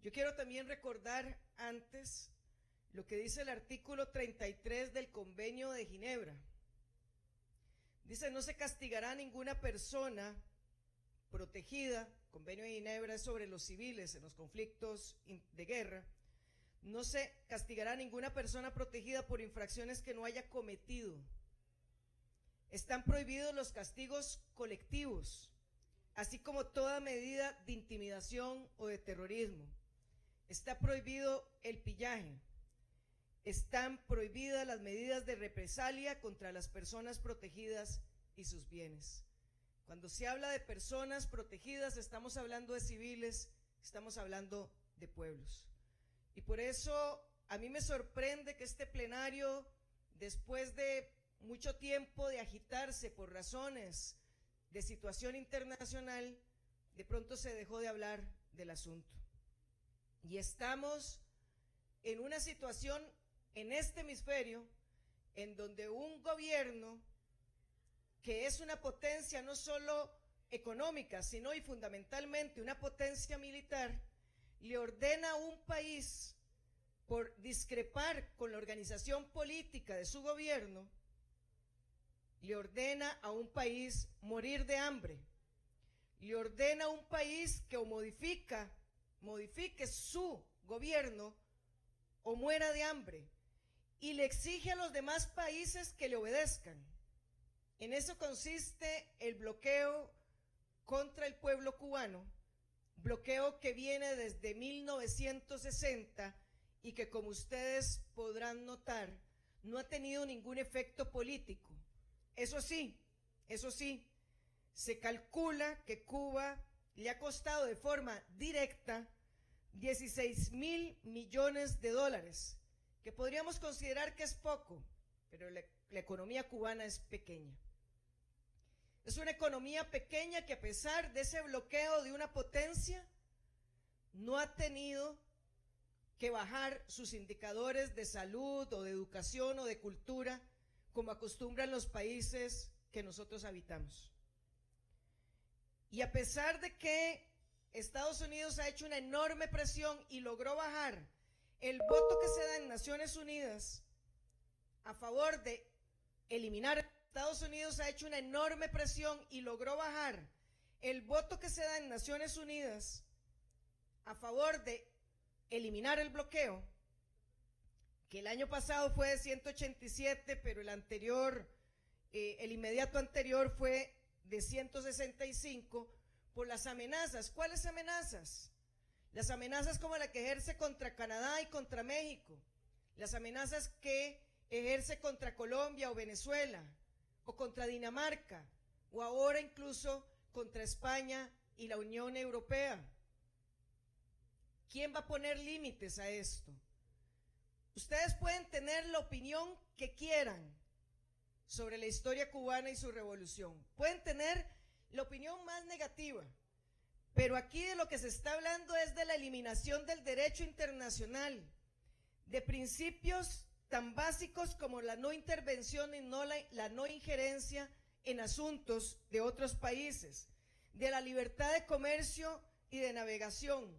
Yo quiero también recordar antes lo que dice el artículo 33 del Convenio de Ginebra. Dice: no se castigará a ninguna persona protegida. Convenio de Ginebra es sobre los civiles en los conflictos de guerra. No se castigará a ninguna persona protegida por infracciones que no haya cometido. Están prohibidos los castigos colectivos, así como toda medida de intimidación o de terrorismo. Está prohibido el pillaje. Están prohibidas las medidas de represalia contra las personas protegidas y sus bienes. Cuando se habla de personas protegidas, estamos hablando de civiles, estamos hablando de pueblos. Y por eso a mí me sorprende que este plenario, después de mucho tiempo de agitarse por razones de situación internacional, de pronto se dejó de hablar del asunto. Y estamos en una situación en este hemisferio en donde un gobierno que es una potencia no solo económica, sino y fundamentalmente una potencia militar, le ordena a un país, por discrepar con la organización política de su gobierno, le ordena a un país morir de hambre, le ordena a un país que o modifique su gobierno o muera de hambre, y le exige a los demás países que le obedezcan. En eso consiste el bloqueo contra el pueblo cubano, bloqueo que viene desde 1960 y que, como ustedes podrán notar, no ha tenido ningún efecto político. Eso sí, se calcula que Cuba le ha costado de forma directa 16.000 millones de dólares, que podríamos considerar que es poco, pero la economía cubana es pequeña. Es una economía pequeña que, a pesar de ese bloqueo de una potencia, no ha tenido que bajar sus indicadores de salud o de educación o de cultura como acostumbran los países que nosotros habitamos. Y a pesar de que Estados Unidos ha hecho una enorme presión y logró bajar el voto que se da en Naciones Unidas a favor de eliminar, Estados Unidos ha hecho una enorme presión y logró bajar el voto que se da en Naciones Unidas a favor de eliminar el bloqueo, que el año pasado fue de 187, pero el anterior, el inmediato anterior fue de 165, por las amenazas. ¿Cuáles amenazas? Las amenazas como la que ejerce contra Canadá y contra México, las amenazas que ejerce contra Colombia o Venezuela, o contra Dinamarca, o ahora incluso contra España y la Unión Europea. ¿Quién va a poner límites a esto? Ustedes pueden tener la opinión que quieran sobre la historia cubana y su revolución. Pueden tener la opinión más negativa, pero aquí de lo que se está hablando es de la eliminación del derecho internacional, de principios tan básicos como la no intervención y la no injerencia en asuntos de otros países, de la libertad de comercio y de navegación.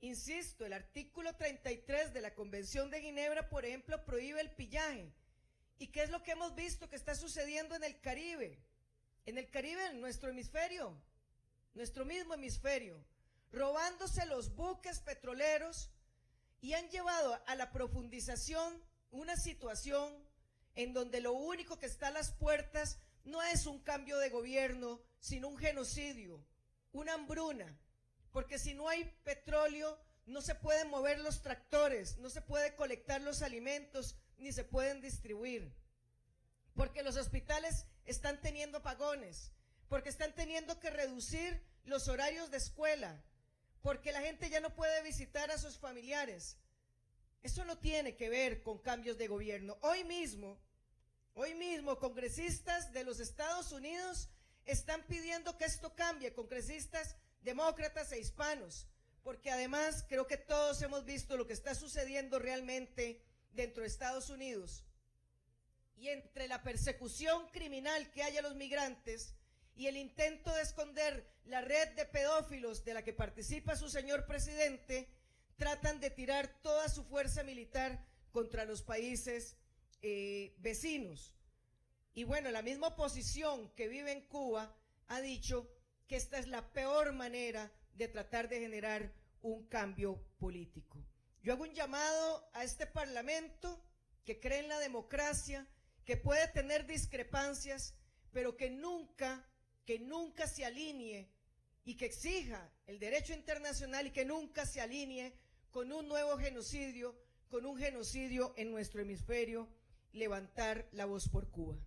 Insisto, el artículo 33 de la Convención de Ginebra, por ejemplo, prohíbe el pillaje. ¿Y qué es lo que hemos visto que está sucediendo en el Caribe? En el Caribe, en nuestro hemisferio, nuestro mismo hemisferio, robándose los buques petroleros, y han llevado a la profundización una situación en donde lo único que está a las puertas no es un cambio de gobierno, sino un genocidio, una hambruna. Porque si no hay petróleo, no se pueden mover los tractores, no se puede colectar los alimentos, ni se pueden distribuir. Porque los hospitales están teniendo apagones, porque están teniendo que reducir los horarios de escuela, porque la gente ya no puede visitar a sus familiares. Eso no tiene que ver con cambios de gobierno. Hoy mismo, congresistas de los Estados Unidos están pidiendo que esto cambie, congresistas demócratas e hispanos, porque además creo que todos hemos visto lo que está sucediendo realmente dentro de Estados Unidos. Y entre la persecución criminal que hay a los migrantes y el intento de esconder la red de pedófilos de la que participa su señor presidente, retirar toda su fuerza militar contra los países vecinos. Y bueno, la misma oposición que vive en Cuba ha dicho que esta es la peor manera de tratar de generar un cambio político. Yo hago un llamado a este Parlamento que cree en la democracia, que puede tener discrepancias, pero que nunca se alinee y que exija el derecho internacional y que nunca se alinee con un nuevo genocidio, con un genocidio en nuestro hemisferio, levantar la voz por Cuba.